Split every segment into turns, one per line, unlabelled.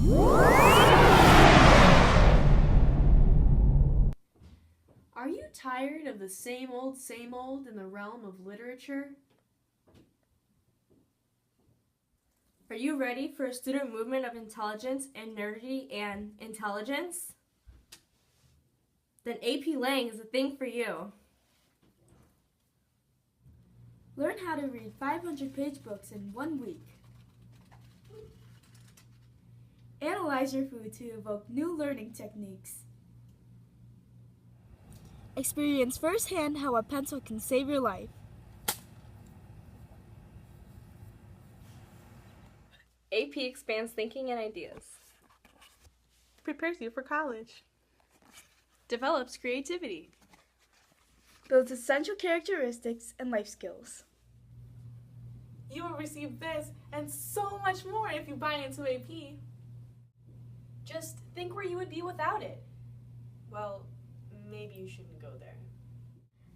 Are you tired of the same old in the realm of literature? Are you ready for a student movement of intelligence and nerdity and intelligence? Then AP Lang is the thing for you. Learn how to read 500-page books in 1 week. Analyze your food to evoke new learning techniques. Experience firsthand how a pencil can save your life.
AP expands thinking and ideas.
Prepares you for college.
Develops creativity. Builds essential characteristics and life skills.
You will receive this and so much more if you buy into AP.
Just think where you would be without it. Well, maybe you shouldn't go there.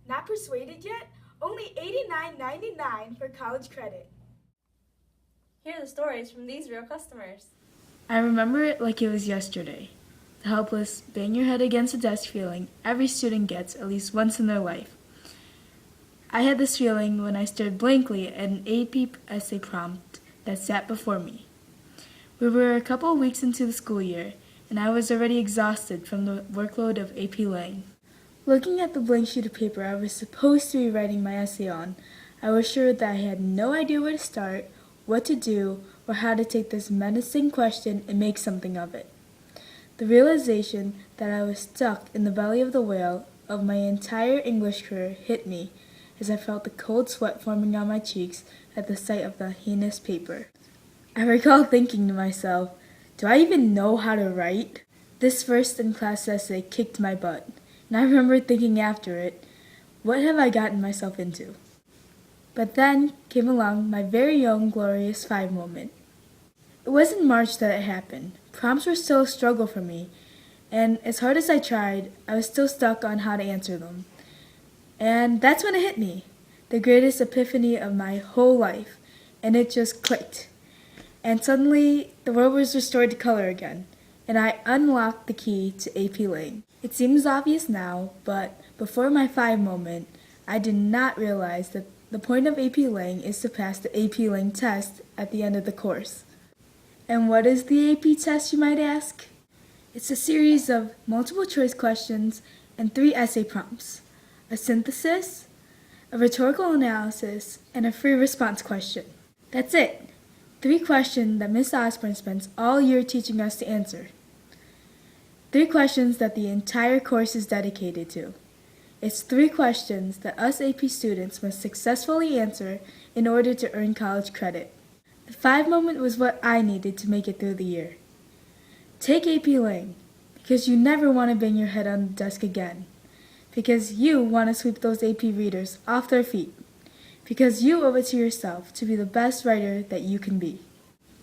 Not persuaded yet? Only $89.99 for college credit.
Here are the stories from these real customers.
I remember it like it was yesterday. The helpless, bang your head against the desk feeling every student gets at least once in their life. I had this feeling when I stared blankly at an AP essay prompt that sat before me. We were a couple of weeks into the school year, and I was already exhausted from the workload of AP Lang. Looking at the blank sheet of paper I was supposed to be writing my essay on, I was sure that I had no idea where to start, what to do, or how to take this menacing question and make something of it. The realization that I was stuck in the belly of the whale of my entire English career hit me as I felt the cold sweat forming on my cheeks at the sight of the heinous paper. I recall thinking to myself, do I even know how to write? This first-in-class essay kicked my butt, and I remember thinking after it, what have I gotten myself into? But then came along my very own glorious 5 moment. It was in March that it happened. Prompts were still a struggle for me, and as hard as I tried, I was still stuck on how to answer them. And that's when it hit me, the greatest epiphany of my whole life, and it just clicked. And suddenly, the world was restored to color again, and I unlocked the key to AP Lang. It seems obvious now, but before my 5 moment, I did not realize that the point of AP Lang is to pass the AP Lang test at the end of the course. And what is the AP test, you might ask? It's a series of multiple choice questions and 3 essay prompts, a synthesis, a rhetorical analysis, and a free response question. That's it. 3 questions that Miss Osborne spends all year teaching us to answer. 3 questions that the entire course is dedicated to. It's 3 questions that us AP students must successfully answer in order to earn college credit. The 5 moment was what I needed to make it through the year. Take AP Lang, because you never want to bang your head on the desk again. Because you want to sweep those AP readers off their feet. Because you owe it to yourself to be the best writer that you can be.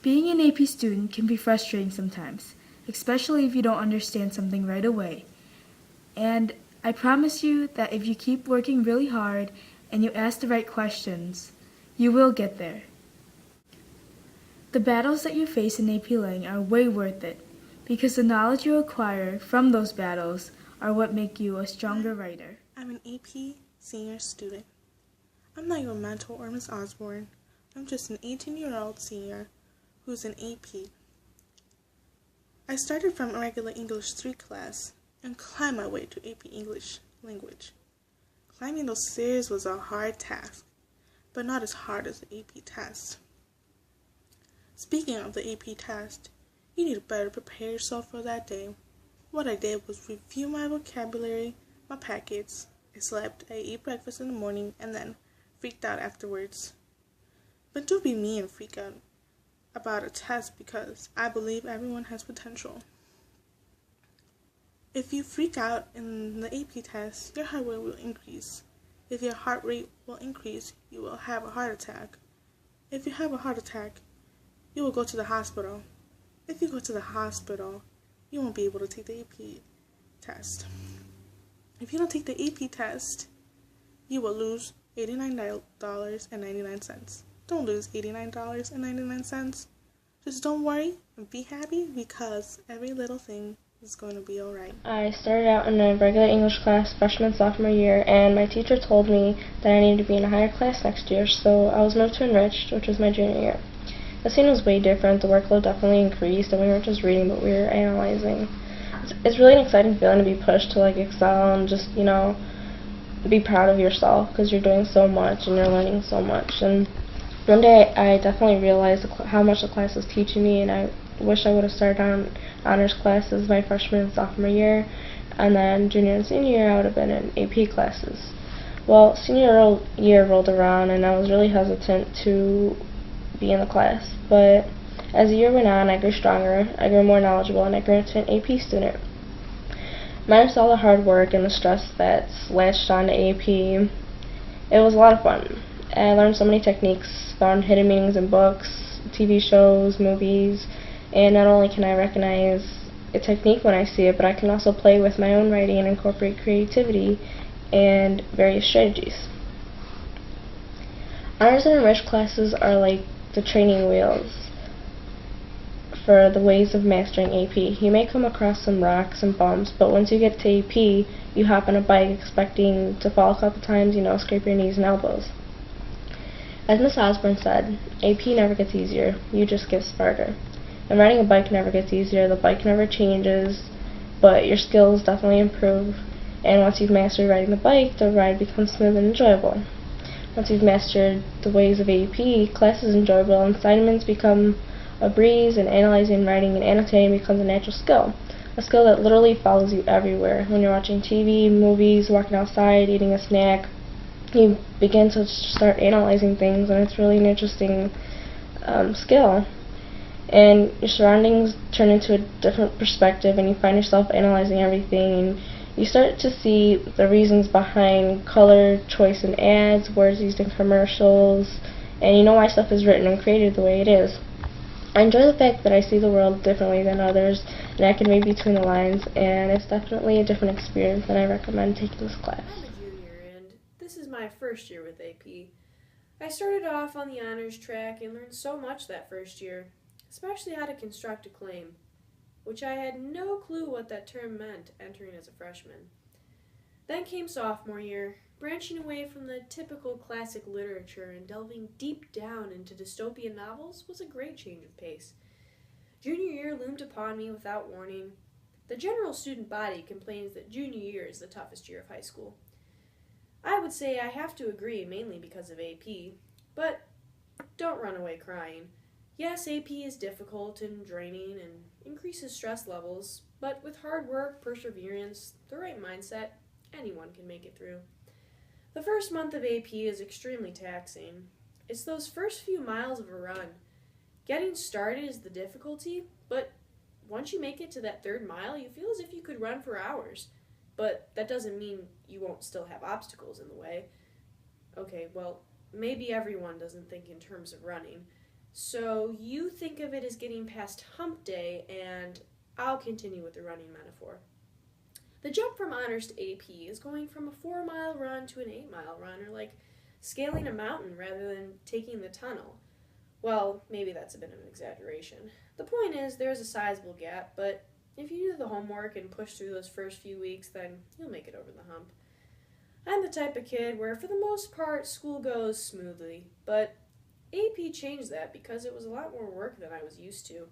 Being an AP student can be frustrating sometimes, especially if you don't understand something right away. And I promise you that if you keep working really hard and you ask the right questions, you will get there. The battles that you face in AP Lang are way worth it, because the knowledge you acquire from those battles are what make you a stronger writer.
I'm an AP senior student. I'm not your mentor or Miss Osborne. I'm just an 18-year-old senior who's an AP. I started from a regular English 3 class and climbed my way to AP English language. Climbing those stairs was a hard task, but not as hard as the AP test. Speaking of the AP test, you need to better prepare yourself for that day. What I did was review my vocabulary, my packets. I slept, I ate breakfast in the morning, and then freaked out afterwards. But don't be me and freak out about a test, because I believe everyone has potential. If you freak out in the AP test, your heart rate will increase. If your heart rate will increase, you will have a heart attack. If you have a heart attack, you will go to the hospital. If you go to the hospital, you won't be able to take the AP test. If you don't take the AP test, you will lose $89.99. Don't lose $89.99. Just don't worry and be happy because every little thing is going to be alright.
I started out in a regular English class freshman, sophomore year, and my teacher told me that I needed to be in a higher class next year, so I was moved to Enriched, which was my junior year. The scene was way different. The workload definitely increased, and we weren't just reading, but we were analyzing. It's really an exciting feeling to be pushed to excel and just, be proud of yourself because you're doing so much and you're learning so much. And one day I definitely realized how much the class was teaching me, and I wish I would have started on honors classes my freshman and sophomore year, and then junior and senior year I would have been in AP classes. Well, senior year rolled around and I was really hesitant to be in the class, but as the year went on I grew stronger, I grew more knowledgeable, and I grew into an AP student. Minus all the hard work and the stress that's latched on to AP, it was a lot of fun. I learned so many techniques, found hidden meanings in books, TV shows, movies, and not only can I recognize a technique when I see it, but I can also play with my own writing and incorporate creativity and various strategies. Honors and Enriched classes are like the training wheels for the ways of mastering AP. You may come across some rocks and bumps, but once you get to AP, you hop on a bike expecting to fall a couple times, scrape your knees and elbows. As Miss Osborne said, AP never gets easier, you just get smarter. And riding a bike never gets easier, the bike never changes, but your skills definitely improve, and once you've mastered riding the bike, the ride becomes smooth and enjoyable. Once you've mastered the ways of AP, class is enjoyable and assignments become a breeze, and analyzing, writing, and annotating becomes a natural skill. A skill that literally follows you everywhere. When you're watching TV, movies, walking outside, eating a snack, you begin to start analyzing things, and it's really an interesting skill. And your surroundings turn into a different perspective, and you find yourself analyzing everything, and you start to see the reasons behind color choice in ads, words used in commercials, and you know why stuff is written and created the way it is. I enjoy the fact that I see the world differently than others, and I can read between the lines, and it's definitely a different experience, and I recommend taking this class.
I'm a junior, and this is my first year with AP. I started off on the honors track and learned so much that first year, especially how to construct a claim, which I had no clue what that term meant entering as a freshman. Then came sophomore year. Branching away from the typical classic literature and delving deep down into dystopian novels was a great change of pace. Junior year loomed upon me without warning. The general student body complains that junior year is the toughest year of high school. I would say I have to agree, mainly because of AP, but don't run away crying. Yes, AP is difficult and draining and increases stress levels, but with hard work, perseverance, the right mindset, anyone can make it through. The first month of AP is extremely taxing. It's those first few miles of a run. Getting started is the difficulty, but once you make it to that third mile, you feel as if you could run for hours. But that doesn't mean you won't still have obstacles in the way. Okay, well, maybe everyone doesn't think in terms of running. So you think of it as getting past hump day, and I'll continue with the running metaphor. The jump from honors to AP is going from a 4-mile run to an 8-mile run, or like scaling a mountain rather than taking the tunnel. Well, maybe that's a bit of an exaggeration. The point is, there's a sizable gap, but if you do the homework and push through those first few weeks, then you'll make it over the hump. I'm the type of kid where, for the most part, school goes smoothly, but AP changed that because it was a lot more work than I was used to.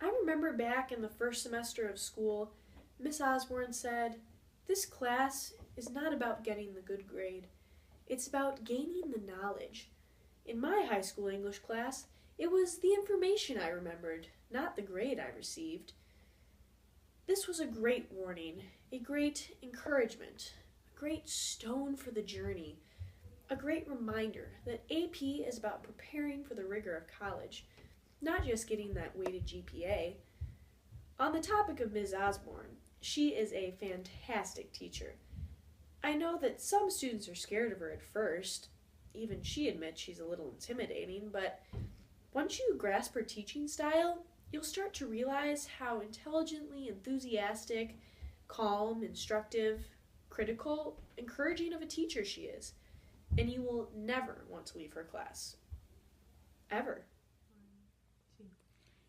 I remember back in the first semester of school, Miss Osborne said, "This class is not about getting the good grade. It's about gaining the knowledge." In my high school English class, it was the information I remembered, not the grade I received. This was a great warning, a great encouragement, a great stone for the journey, a great reminder that AP is about preparing for the rigor of college, not just getting that weighted GPA. On the topic of Ms. Osborne, she is a fantastic teacher. I know that some students are scared of her at first. Even she admits she's a little intimidating, but once you grasp her teaching style, you'll start to realize how intelligently enthusiastic, calm, instructive, critical, encouraging of a teacher she is, and you will never want to leave her class. Ever.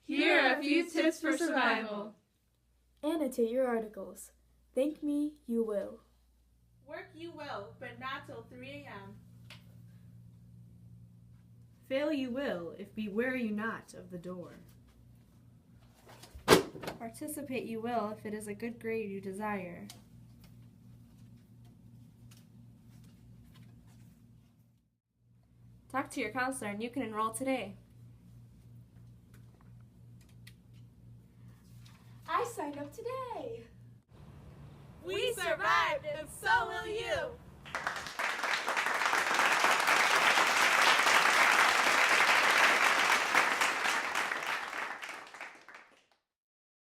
Here are a few tips for survival.
Annotate your articles. Thank me, you will.
Work you will, but not till 3 a.m.
Fail you will, if beware you not of the door.
Participate you will if it is a good grade you desire. Talk to your counselor and you can enroll today.
I signed up today.
We survived, and so will you.